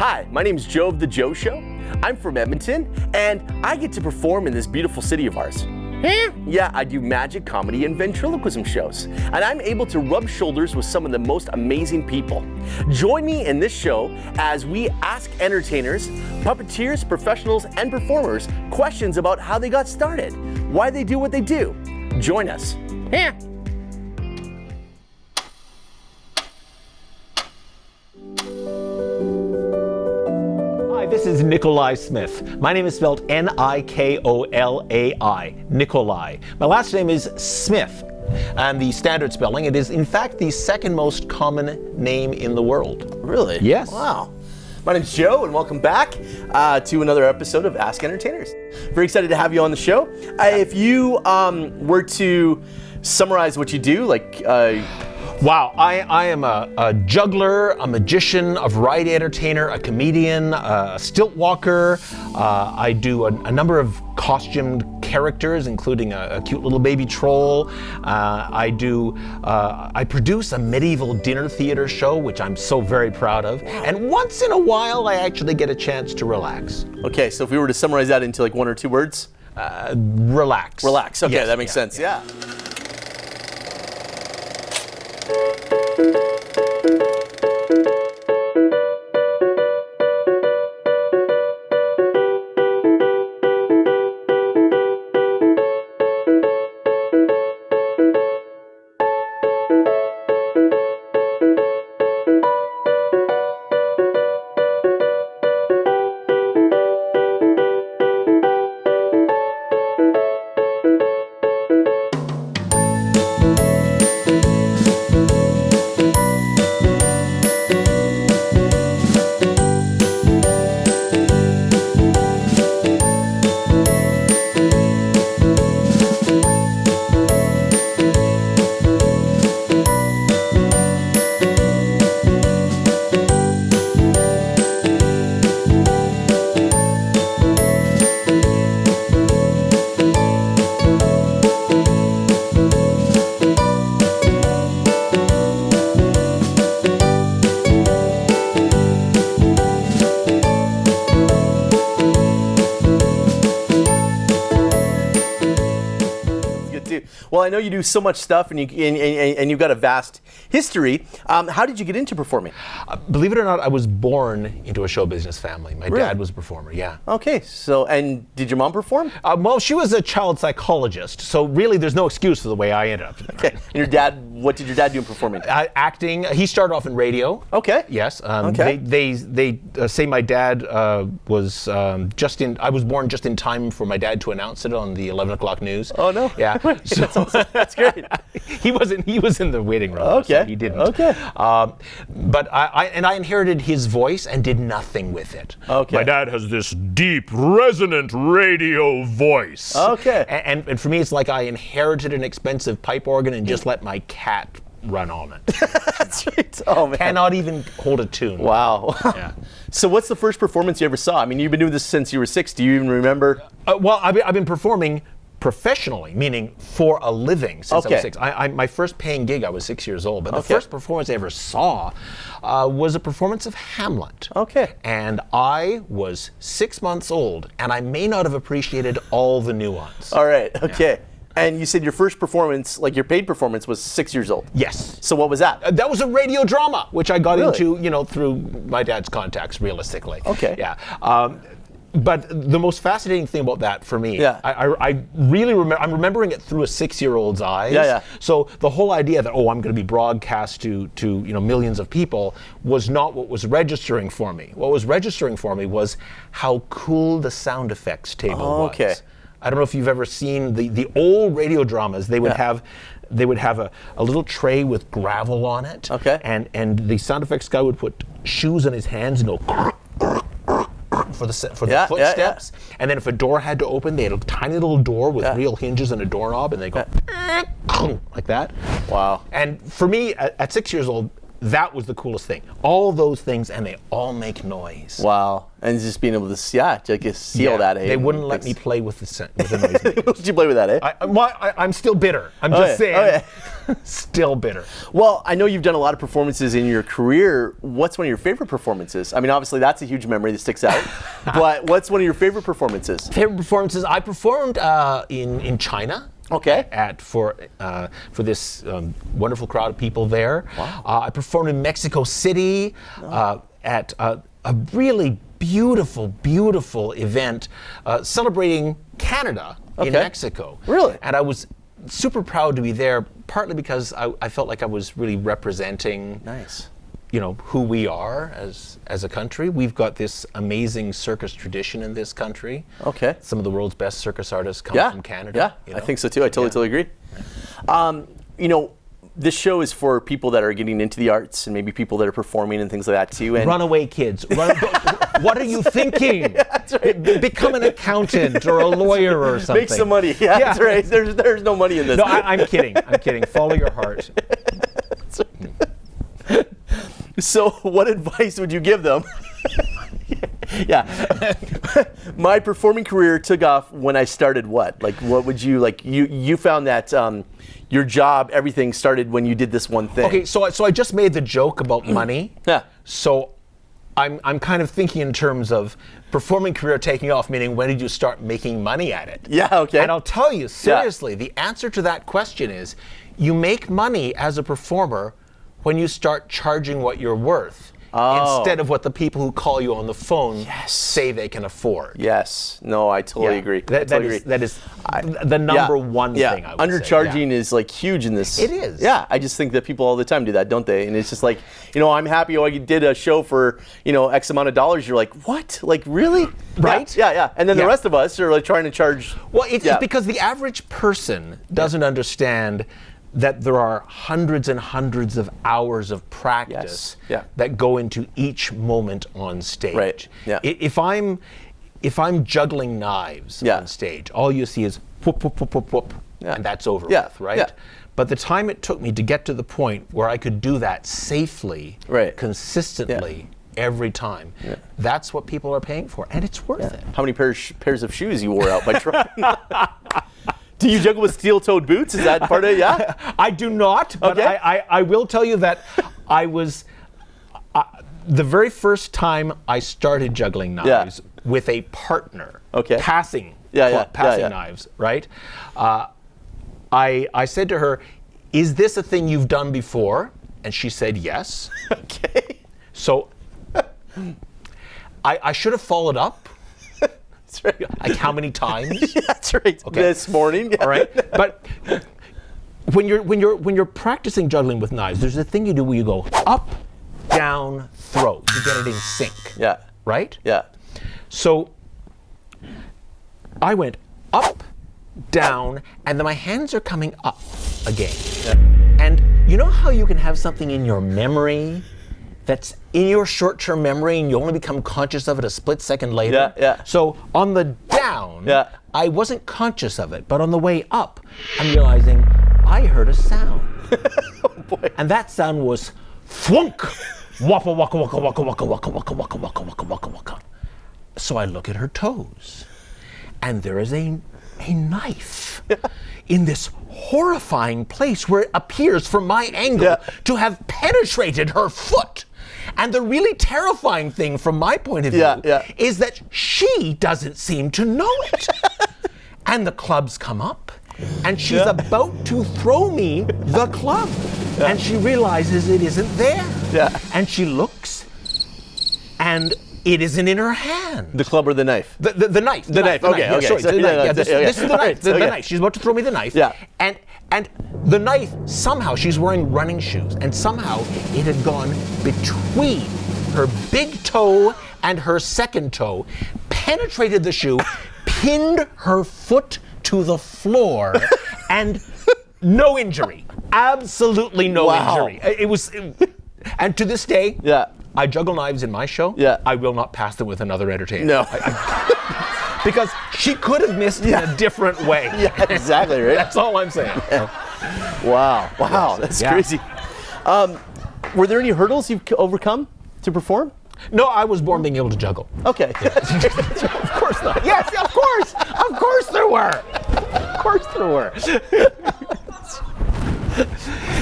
Hi, my name is Joe of The Joe Show. I'm from Edmonton, and I get to perform in this beautiful city of ours. Yeah, I do magic, comedy, and ventriloquism shows, and I'm able to rub shoulders with some of the most amazing people. Join me in this show as we ask entertainers, puppeteers, professionals, and performers questions about how they got started, why they do what they do. Join us. This is Nikolai Smith. My name is spelled Nikolai, Nikolai. My last name is Smith, and the standard spelling, it is in fact the second most common name in the world. Really? Yes. Wow. My name's Joe, and welcome back to another episode of Ask Entertainers. Very excited to have you on the show. If you were to summarize what you do, Wow, I am a juggler, a magician, a variety entertainer, a comedian, a stilt walker. I do a number of costumed characters, including a cute little baby troll. I produce a medieval dinner theater show, which I'm so very proud of. Wow. And once in a while, I actually get a chance to relax. Okay, so if we were to summarize that into one or two words? Relax. Relax, okay, yes, that makes sense, yeah. Well, I know you do so much stuff, and you've got a vast history. How did you get into performing? Believe it or not, I was born into a show business family. My dad was a performer, yeah. Okay, and did your mom perform? Well, she was a child psychologist, so really there's no excuse for the way I ended up. Okay, and your dad, what did your dad do in performing? Acting. He started off in radio. Okay. Yes. Okay. They say my dad was I was born just in time for my dad to announce it on the 11 o'clock news. Oh, no. Yeah. That's great. He was in the waiting room. Okay. So he didn't. Okay. But I inherited his voice and did nothing with it. Okay. My dad has this deep, resonant radio voice. Okay. And for me, it's like I inherited an expensive pipe organ and just let my cat run on it. That's right. Oh, man. Cannot even hold a tune. Wow. Yeah. So what's the first performance you ever saw? I mean, you've been doing this since you were 6. Do you even remember? Well, I've been performing professionally, meaning for a living, since I was 6. My first paying gig, I was 6 years old, but the first performance I ever saw was a performance of Hamlet. Okay. And I was 6 months old, and I may not have appreciated all the nuance. All right, okay. Yeah. And you said your first performance, your paid performance, was 6 years old. Yes. So what was that? That was a radio drama, which I got into, through my dad's contacts, realistically. Okay. Yeah. But the most fascinating thing about that for me, I really remember, I'm remembering it through a 6-year-old's eyes. Yeah. So the whole idea that, I'm going to be broadcast to millions of people was not what was registering for me. What was registering for me was how cool the sound effects table was. Okay. I don't know if you've ever seen the old radio dramas. They would have a little tray with gravel on it. Okay. And the sound effects guy would put shoes on his hands and go for the footsteps. And then if a door had to open, they had a tiny little door with real hinges and a doorknob, and they go like that. Wow. And for me, at 6 years old, that was the coolest thing. All those things, and they all make noise. Wow. And just being able to, see all that. They wouldn't let me play with the noise makers. Did you play with that, eh? I'm still bitter. I'm just saying. Still bitter. Well, I know you've done a lot of performances in your career. What's one of your favorite performances? I mean, obviously that's a huge memory that sticks out. But what's one of your favorite performances? Favorite performances? I performed in China. Okay. For this wonderful crowd of people there. Wow. I performed in Mexico City at a really beautiful event celebrating Canada in Mexico. Really? And I was super proud to be there, partly because I felt like I was really representing who we are as a country. We've got this amazing circus tradition in this country. Okay. Some of the world's best circus artists come from Canada. Yeah, I think so too. I totally agree. This show is for people that are getting into the arts and maybe people that are performing and things like that too. And runaway kids. What are you thinking? That's right. Become an accountant or a lawyer or something. Make some money. Yeah, that's right. There's no money in this. No, I'm kidding. Follow your heart. So what advice would you give them? My performing career took off when I started what? Like, what would you, you found that your job, everything started when you did this one thing. Okay, so I just made the joke about money. Yeah. So I'm kind of thinking in terms of performing career taking off, meaning when did you start making money at it? Yeah, okay. And I'll tell you, seriously, the answer to that question is you make money as a performer when you start charging what you're worth instead of what the people who call you on the phone say they can afford. Yes. No, I totally agree. That is the number one thing I would Undercharging is huge in this. It is. Yeah, I just think that people all the time do that, don't they? And it's just I'm happy I did a show for, X amount of dollars. You're like, what? Like, really? Right? Yeah. And then the rest of us are trying to charge. Well, it's because the average person doesn't understand that there are hundreds and hundreds of hours of practice that go into each moment on stage. Right. Yeah. If I'm juggling knives on stage, all you see is whoop, whoop, whoop, whoop, whoop, and that's over with, right? Yeah. But the time it took me to get to the point where I could do that safely, consistently, every time, that's what people are paying for, and it's worth it. How many pairs of shoes you wore out by trying? Do you juggle with steel-toed boots? Is that part of it? Yeah? I do not, but I will tell you that I was, the very first time I started juggling knives with a partner, passing knives, right? I said to her, is this a thing you've done before? And she said yes. Okay. So I should have followed up. That's right. Like how many times? That's right. Okay. This morning. All right. But when you're practicing juggling with knives, there's a thing you do where you go up, down, throw to get it in sync. Yeah. Right? Yeah. So I went up, down, and then my hands are coming up again. Yeah. And you know how you can have something in your memory that's in your short-term memory and you only become conscious of it a split second later? Yeah. So on the down, I wasn't conscious of it, but on the way up, I'm realizing I heard a sound. Oh boy. And that sound was thwunk, waka waka waka waka waka waka waka waka waka waka waka waka. So I look at her toes, and there is a knife in this horrifying place where it appears from my angle to have penetrated her foot. And the really terrifying thing from my point of view is that she doesn't seem to know it. And the clubs come up, and she's about to throw me the club. And she realizes it isn't there. And she looks, and it isn't in her hand. The club or the knife? The knife. The knife. Okay. Sorry, the knife. This is the knife. The knife. She's about to throw me the knife. Yeah. And the knife, somehow, she's wearing running shoes, and somehow it had gone between her big toe and her second toe, penetrated the shoe, pinned her foot to the floor, and no injury. Absolutely no injury. It was, and to this day, I juggle knives in my show. I will not pass them with another entertainer. No. Because she could have missed in a different way. Yeah, exactly, right? That's all I'm saying. Wow, that's crazy. Were there any hurdles you've overcome to perform? No, I was born being able to juggle. Okay. Of course not. Yes, of course. Of course there were. Of course there were.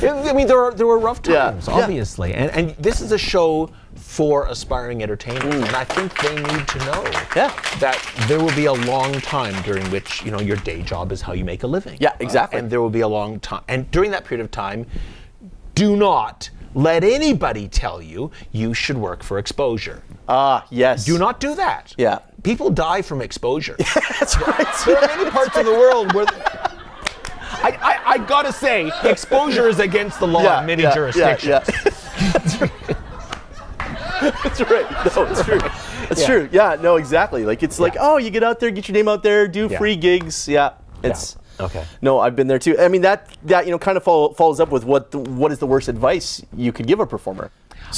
I mean, there were rough times, obviously. And this is a show for aspiring entertainers. And I think they need to know that there will be a long time during which, your day job is how you make a living. Yeah, exactly. And there will be a long time. And during that period of time, do not let anybody tell you you should work for exposure. Yes. Do not do that. Yeah. People die from exposure. That's right. There are many parts of the world where I gotta say, exposure is against the law in many jurisdictions. That's right. That's right. No, it's true. It's true. Yeah, no, exactly. Like, it's like, you get out there, get your name out there, do free gigs. Yeah. It's okay. No, I've been there too. I mean, that kind of follows up with what is the worst advice you could give a performer?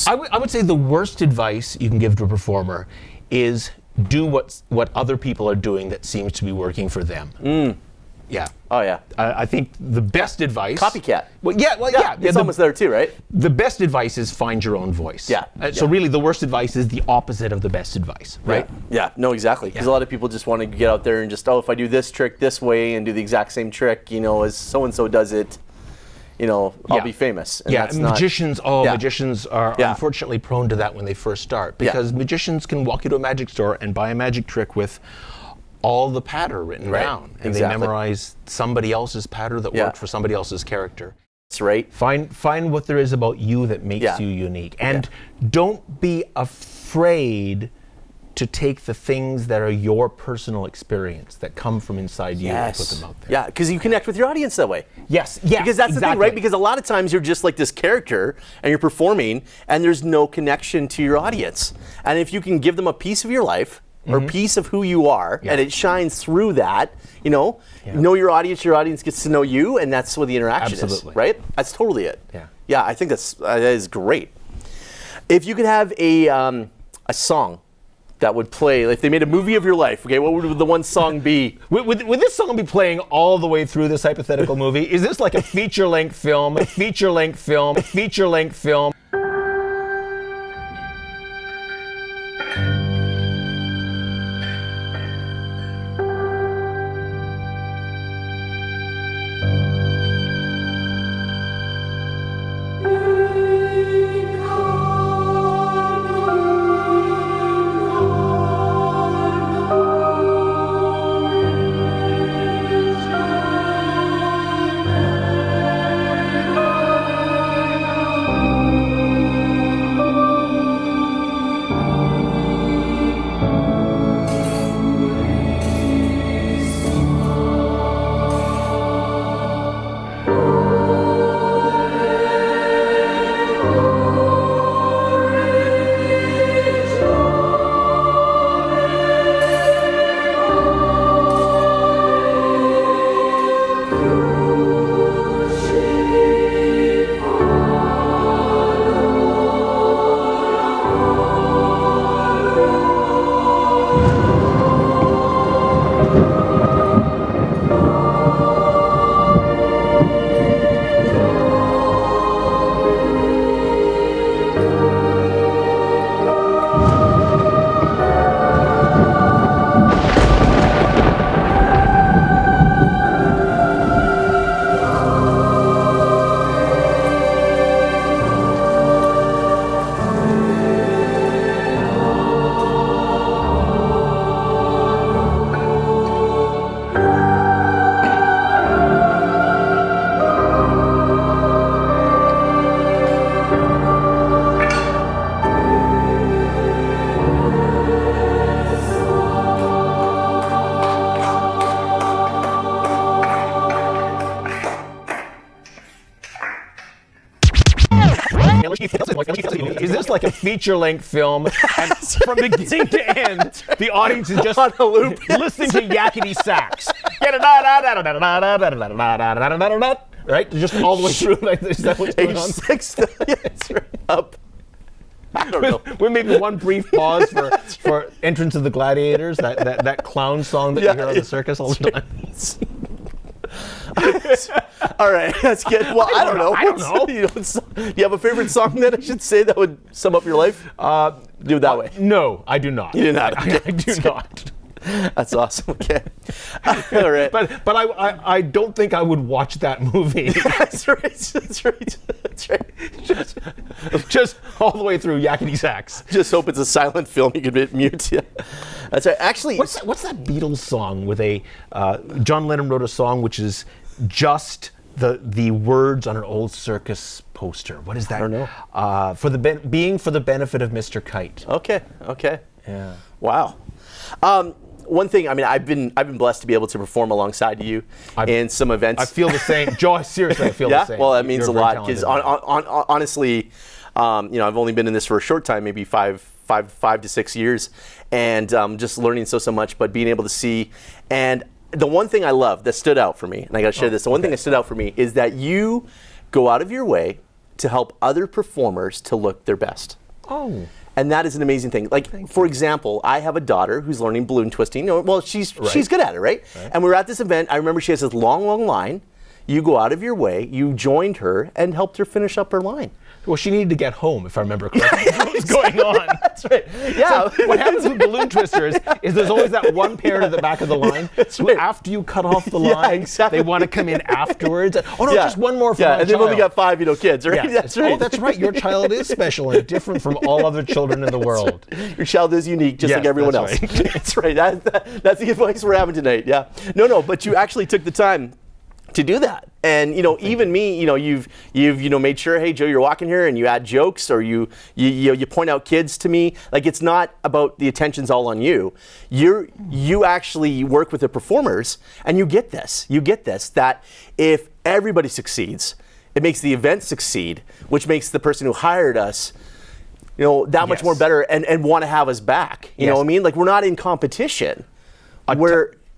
I would say the worst advice you can give to a performer is do what other people are doing that seems to be working for them. Yeah. Oh yeah. I think the best advice. Copycat. Well, yeah. It's almost there too, right? The best advice is find your own voice. Yeah. So really, the worst advice is the opposite of the best advice, right? Yeah. No, exactly. Because a lot of people just want to get out there and just, if I do this trick this way and do the exact same trick, as so and so does it, I'll be famous. And that's magicians. Magicians are unfortunately prone to that when they first start, because magicians can walk into a magic store and buy a magic trick with all the patter written down, and they memorize somebody else's patter that worked for somebody else's character. That's right. Find what there is about you that makes you unique, and don't be afraid to take the things that are your personal experience that come from inside you and put them out there. Yeah, because you connect with your audience that way. Yes, because that's the thing, right? Because a lot of times you're just like this character and you're performing, and there's no connection to your audience. And if you can give them a piece of your life, or piece of who you are, and it shines through that, know your audience gets to know you, and that's what the interaction is, right? That's totally it. Yeah, I think that is great. If you could have a song that would play, if they made a movie of your life, okay, what would the one song be? Would this song be playing all the way through this hypothetical movie? Is this like a feature-length film, feature-length film, feature-length film? Is this like a feature-length film? And from beginning to end, the audience is just on a loop, listening to yakety sax. Right? Just all the way through. Like, is that what's going on? Yes, right up. I don't know. With maybe one brief pause for Entrance of the Gladiators, that clown song that you hear on the circus all the time. All right, that's good. Well, I don't know. I don't know. Do you have a favorite song that I should say that would sum up your life? Do it that way. No, I do not. You do not. Okay. I do not. That's awesome. Okay. All right. But I don't think I would watch that movie. That's right. That's right. That's right. Just all the way through yakety sax. Just hope it's a silent film. You could mute. Yeah. That's right. Actually, What's that Beatles song with a John Lennon wrote a song which is just the words on an old circus poster. What is that? I don't know. For the benefit of Mr. Kite. Okay. Okay. Yeah. Wow. One thing, I mean, I've been blessed to be able to perform alongside you in some events. I feel the same. Joe, seriously, I feel the same. Well, that means You're a lot very because talented. honestly, I've only been in this for a short time, maybe five to 6 years, and just learning so much. But being able to see, and the one thing I love that stood out for me, and I got to share this. The one thing that stood out for me is that you go out of your way to help other performers to look their best. Oh. And that is an amazing thing. Like, for example, I have a daughter who's learning balloon twisting. Well, she's good at it, right? And we were at this event. I remember she has this long line. You go out of your way. You joined her and helped her finish up her line. Well, she needed to get home, if I remember correctly. What was going on? That's right. Yeah. So what happens with balloon twisters is there's always that one parent at the back of the line who, after you cut off the line, exactly. they want to come in afterwards. Oh no, just one more for my and they've child. only got 5, kids, right? Yeah. That's right. Oh, that's right. Your child is special and different from all other children in the world. Right. Your child is unique, just Yes, like everyone that's else. right. That's right. That's the advice we're having tonight. Yeah. No, but you actually took the time to do that. And even me, you've made sure, hey Joe, you're walking here, and you add jokes, or you point out kids to me. Like, it's not about the attention's all on you. You actually work with the performers, and you get this that if everybody succeeds, it makes the event succeed, which makes the person who hired us that much more better and want to have us back. You know what I mean? Like, we're not in competition.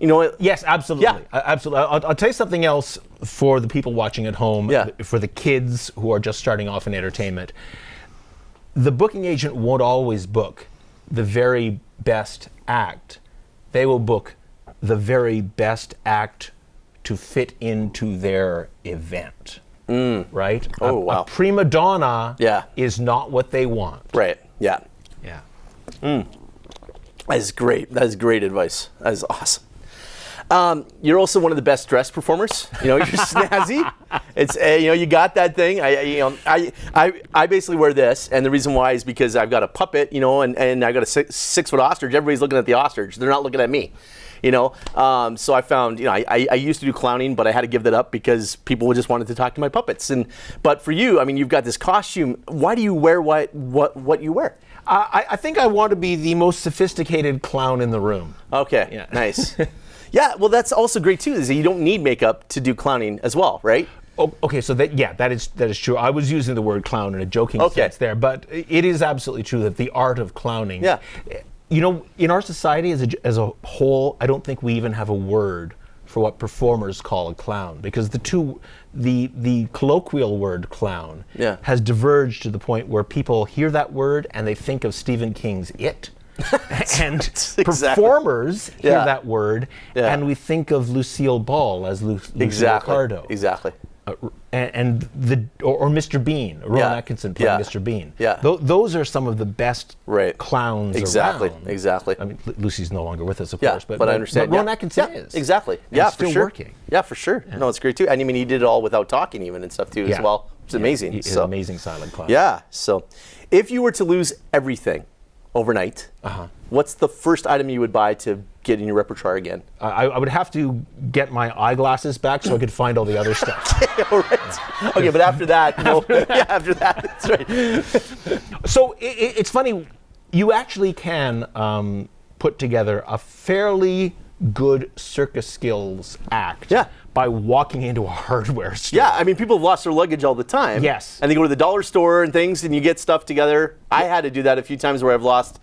Yes, absolutely. Yeah. Absolutely. I'll tell you something else for the people watching at home, for the kids who are just starting off in entertainment. The booking agent won't always book the very best act. They will book the very best act to fit into their event. Right? Oh, wow. A prima donna Yeah. is not what they want. Right. Yeah. Yeah. That's great. That is great advice. That is awesome. You're also one of the best dressed performers. You're snazzy. It's you got that thing. I basically wear this, and the reason why is because I've got a puppet, and I got a 6-foot ostrich. Everybody's looking at the ostrich. They're not looking at me. So I found, I used to do clowning, but I had to give that up because people just wanted to talk to my puppets. But for you, I mean, you've got this costume. Why do you wear what you wear? I think I want to be the most sophisticated clown in the room. Okay, Yeah. nice. Yeah, well, that's also great too. Is that you don't need makeup to do clowning as well, right? Oh, okay, so that is true. I was using the word clown in a joking sense there, but it is absolutely true that the art of clowning. Yeah. In our society as a whole, I don't think we even have a word for what performers call a clown, because the colloquial word clown has diverged to the point where people hear that word and they think of Stephen King's It. And performers hear that word, and we think of Lucille Ball as Lucille Ricardo. Exactly. Or Mr. Bean, Rowan Atkinson playing Mr. Bean. Yeah. Those are some of the best clowns around. Exactly. I mean, Lucy's no longer with us, of Yeah, course, but I understand. But Rowan Atkinson is. Exactly. And Yeah, still for sure. working. Yeah, for sure. Yeah. No, it's great too. And I mean, he did it all without talking even and stuff too as well, which is amazing. He's an amazing silent clown. Yeah. So, if you were to lose everything overnight, what's the first item you would buy to get in your repertoire again? I would have to get my eyeglasses back so I could find all the other stuff. All right. Okay, but after that, after that, that's right. So it's funny, you actually can put together a fairly good circus skills act by walking into a hardware store. Yeah, I mean, people have lost their luggage all the time. Yes. And they go to the dollar store and things, and you get stuff together. I had to do that a few times where I've lost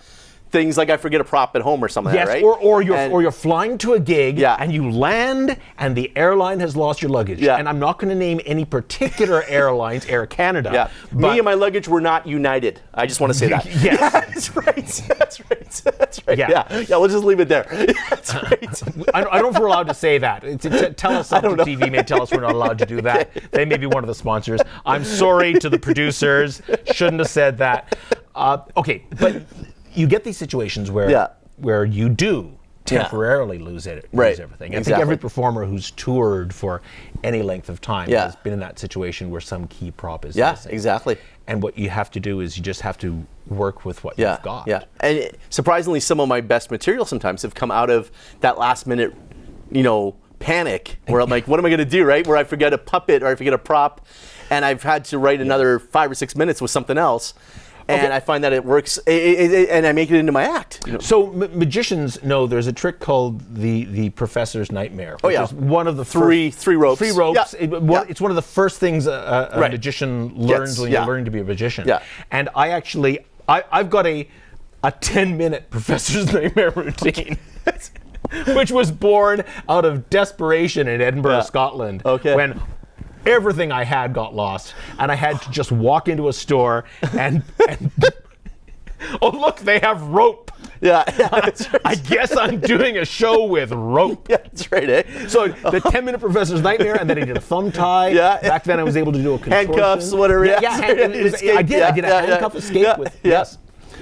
things like I forget a prop at home or something Yes, like that, right? or you're flying to a gig Yeah. and you land and the airline has lost your luggage. Yeah. And I'm not going to name any particular airlines, Air Canada. Yeah. But Me and my luggage were not united. I just want to say that. Yes. That's right. That's right. That's right. Yeah. Yeah, we'll just leave it there. That's right. I don't know if we're allowed to say that. TELUS TV may tell us we're not allowed to do that. They may be one of the sponsors. I'm sorry to the producers. Shouldn't have said that. Okay, but you get these situations where you do temporarily lose everything. I think every performer who's toured for any length of time has been in that situation where some key prop is missing. Exactly. And what you have to do is you just have to work with what you've got. Yeah, and surprisingly, some of my best material sometimes have come out of that last minute, panic where I'm like, what am I going to do, right? Where I forget a puppet or I forget a prop, and I've had to write another 5 or 6 minutes with something else. And I find that it works, and I make it into my act. So magicians know there's a trick called the professor's nightmare. Which is one of the three ropes. 3 ropes. Yeah. It's one of the first things a magician learns when you're learning to be a magician. Yeah. And I've got a 10-minute professor's nightmare routine. Which was born out of desperation in Edinburgh, Scotland. When everything I had got lost, and I had to just walk into a store and oh look, they have rope. Yeah, that's right. I guess I'm doing a show with rope. Yeah, that's right, eh? So the 10-minute professor's nightmare, and then I did a thumb tie. Yeah. Back then I was able to do a contortion. Handcuffs, whatever. I did a handcuff escape with. Yes.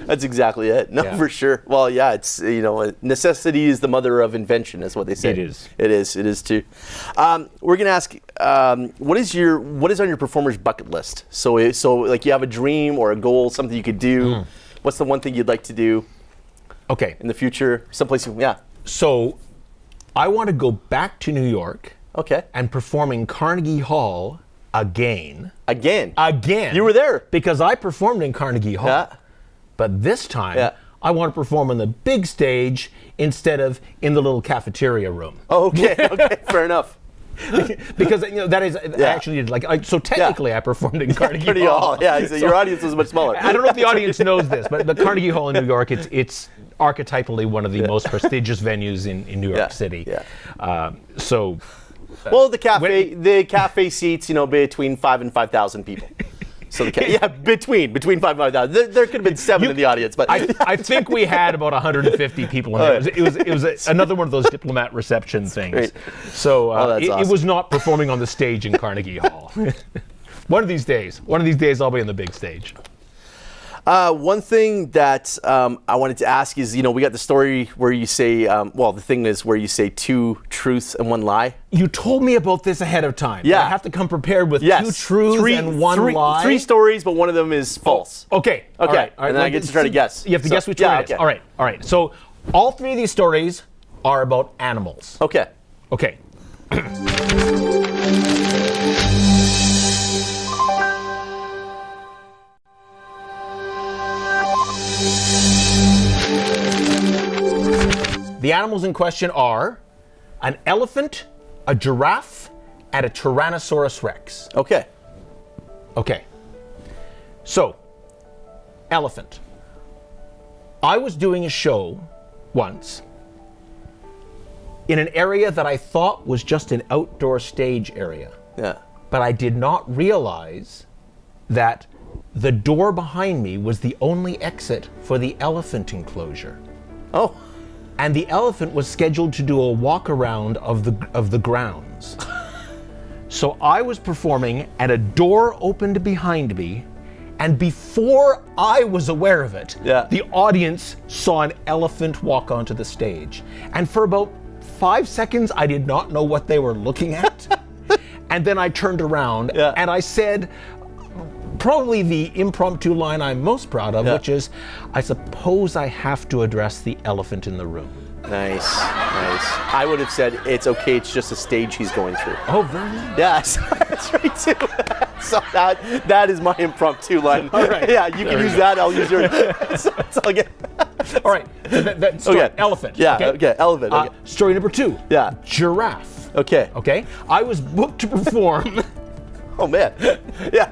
That's exactly it. No, for sure. Well, it's necessity is the mother of invention, is what they say. It is. It is too. We're gonna ask, what is on your performer's bucket list? So like you have a dream or a goal, something you could do. What's the one thing you'd like to do? Okay. In the future, someplace. Yeah. So, I want to go back to New York. Okay. And perform in Carnegie Hall again. Again. You were there because I performed in Carnegie Hall. Yeah. But this time, I want to perform on the big stage instead of in the little cafeteria room. Okay, fair enough. Because that is actually so technically I performed in Carnegie Hall. Yeah, so your audience was much smaller. I don't know if the audience knows this, but the Carnegie Hall in New York, it's archetypally one of the most prestigious venues in New York City. Yeah. Well, the cafe seats, between 5,000 and 5,000 people. So between 5,000 and 5,000. There could have been 7 in the audience, but I think we had about 150 people in there. It was another one of those diplomat reception things. Great. So awesome. It was not performing on the stage in Carnegie Hall. One of these days I'll be on the big stage. One thing that I wanted to ask is, we got the story where you say, the thing is where you say 2 truths and 1 lie. You told me about this ahead of time. Yeah. I have to come prepared with 2 truths and 1 lie. 3 stories, but one of them is false. Okay. Okay. All right. And then I get to try to guess. You have to guess which one it is. All right. So all 3 of these stories are about animals. Okay. Okay. The animals in question are an elephant, a giraffe, and a Tyrannosaurus Rex. Okay. Okay. So, elephant. I was doing a show once in an area that I thought was just an outdoor stage area. Yeah. But I did not realize that the door behind me was the only exit for the elephant enclosure. Oh. And the elephant was scheduled to do a walk around of the grounds. So I was performing and a door opened behind me, and before I was aware of it, the audience saw an elephant walk onto the stage. And for about 5 seconds, I did not know what they were looking at. And then I turned around and I said, probably the impromptu line I'm most proud of, which is, I suppose I have to address the elephant in the room. Nice. I would have said, it's okay, it's just a stage he's going through. Oh, very nice. Yes, that's right too. So that is my impromptu line. All right. Yeah, you can use that, I'll use yours. So I'll get. All right, that story, elephant. Yeah, okay, elephant. Okay. Story number 2. Yeah. Giraffe. Okay. I was booked to perform. Oh man. Yeah.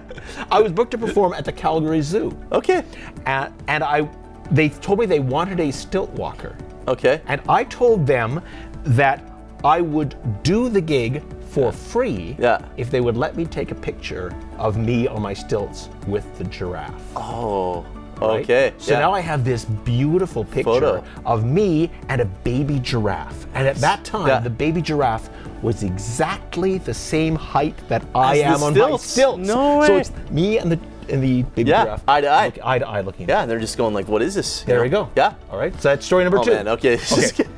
I was booked to perform at the Calgary Zoo. Okay. And I they told me they wanted a stilt walker. Okay. And I told them that I would do the gig for free if they would let me take a picture of me on my stilts with the giraffe. Oh, right? okay. So now I have this beautiful picture of me and a baby giraffe. And at that time, the baby giraffe was exactly the same height that I am on my stilts. No way. So it's me and the baby giraffe. Eye to eye. Eye to eye looking. Yeah, and they're just going like, what is this? There we go. Yeah. All right, so that's story number 2. Man, okay.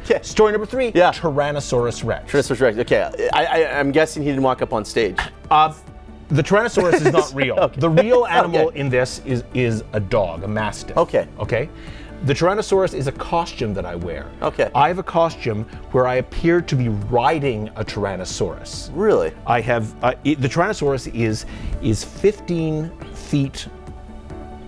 Okay. Story number 3, Tyrannosaurus Rex. Tyrannosaurus Rex, okay. I'm guessing he didn't walk up on stage. The Tyrannosaurus is not real. The real animal in this is a dog, a mastiff. Okay. Okay? The Tyrannosaurus is a costume that I wear. Okay. I have a costume where I appear to be riding a Tyrannosaurus. Really? I have, the Tyrannosaurus is 15 feet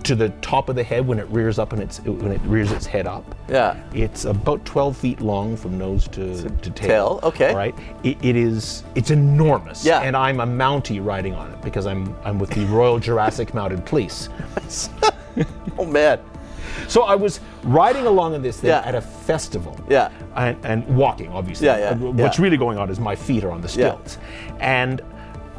to the top of the head when it rears up and when it rears its head up. Yeah. It's about 12 feet long from nose to tail. Okay. All right. It's enormous. Yeah. And I'm a Mountie riding on it because I'm with the Royal Jurassic Mounted Police. Oh man. So I was riding along in this thing at a festival. Yeah. And walking, obviously. What's really going on is my feet are on the stilts. And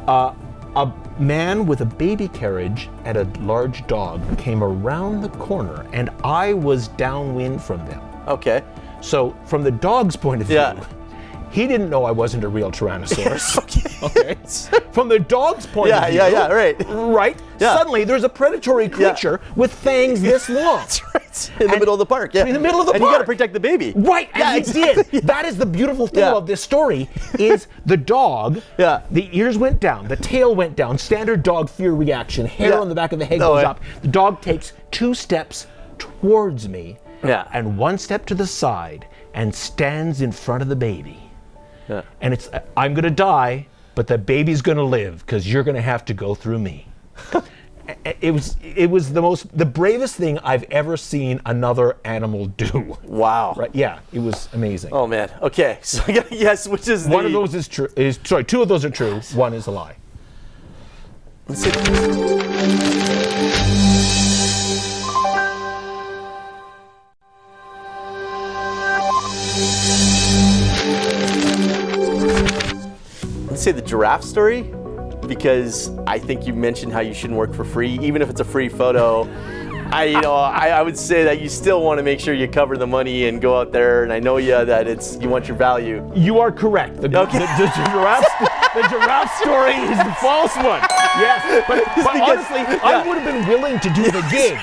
a man with a baby carriage and a large dog came around the corner, and I was downwind from them. Okay. So from the dog's point of view, he didn't know I wasn't a real Tyrannosaurus. Okay. From the dog's point of view, right? Yeah. Suddenly there's a predatory creature with fangs this long. That's right. In the middle of the park. Yeah. In the middle of the park. And you got to protect the baby. Right. And he did. That is the beautiful thing about this story is the dog. The ears went down, the tail went down, standard dog fear reaction, hair on the back of the head goes up. The dog takes 2 steps towards me and 1 step to the side and stands in front of the baby. Yeah. And it's, I'm going to die, but the baby's going to live because you're going to have to go through me. It was the bravest thing I've ever seen another animal do. Wow. Right? Yeah, it was amazing. Oh man. Okay. So yes, which is one of those is true. Sorry, 2 of those are true. 1 is a lie. Let's see. Let's say the giraffe story, because I think you mentioned how you shouldn't work for free, even if it's a free photo. I would say that you still want to make sure you cover the money and go out there. And I know that you want your value. You are correct. The giraffe story is the false one. Yes, but honestly, I would have been willing to do the gig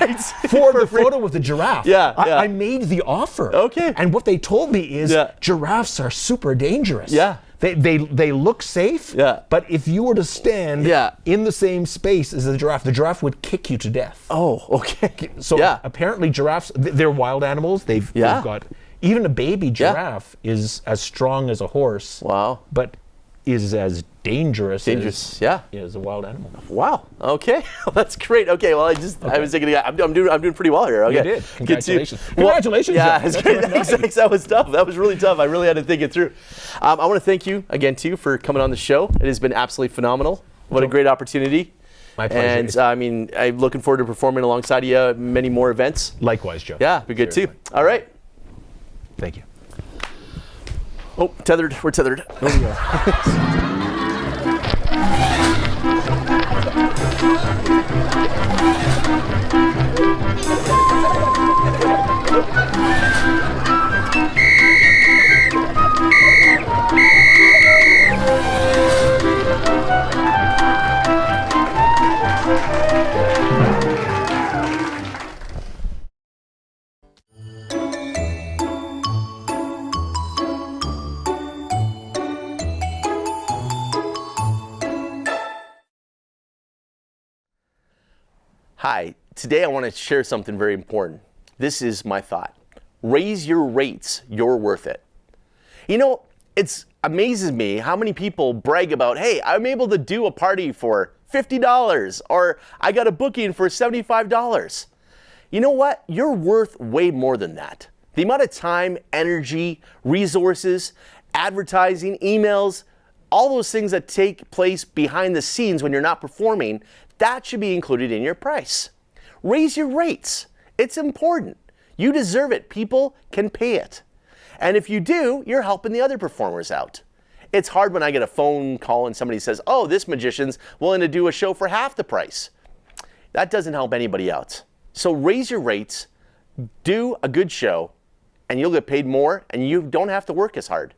for the photo with the giraffe. I made the offer. Okay. And what they told me is giraffes are super dangerous. Yeah. They look safe, but if you were to stand in the same space as the giraffe would kick you to death. Oh, okay. So apparently giraffes, they're wild animals. They've got, even a baby giraffe is as strong as a horse. Wow. But is as dangerous as a wild animal. Wow. Okay. Well, that's great. Okay. Well, I was thinking, I'm doing pretty well here. Okay. You did. Congratulations. Congratulations. Yeah, it's great. Thanks. That was tough. That was really tough. I really had to think it through. I want to thank you again too for coming on the show. It has been absolutely phenomenal. What a great opportunity. My pleasure. And I'm looking forward to performing alongside you at many more events. Likewise, Joe. Yeah, be good too. All right. Thank you. Oh, tethered. We're tethered. There we go. Hi, today I want to share something very important. This is my thought. Raise your rates, you're worth it. You know, it amazes me how many people brag about, hey, I'm able to do a party for $50 or I got a booking for $75. You know what? You're worth way more than that. The amount of time, energy, resources, advertising, emails, all those things that take place behind the scenes when you're not performing, that should be included in your price. Raise your rates. It's important. You deserve it. People can pay it. And if you do, you're helping the other performers out. It's hard when I get a phone call and somebody says, oh, this magician's willing to do a show for half the price. That doesn't help anybody else. So raise your rates, do a good show, and you'll get paid more, and you don't have to work as hard.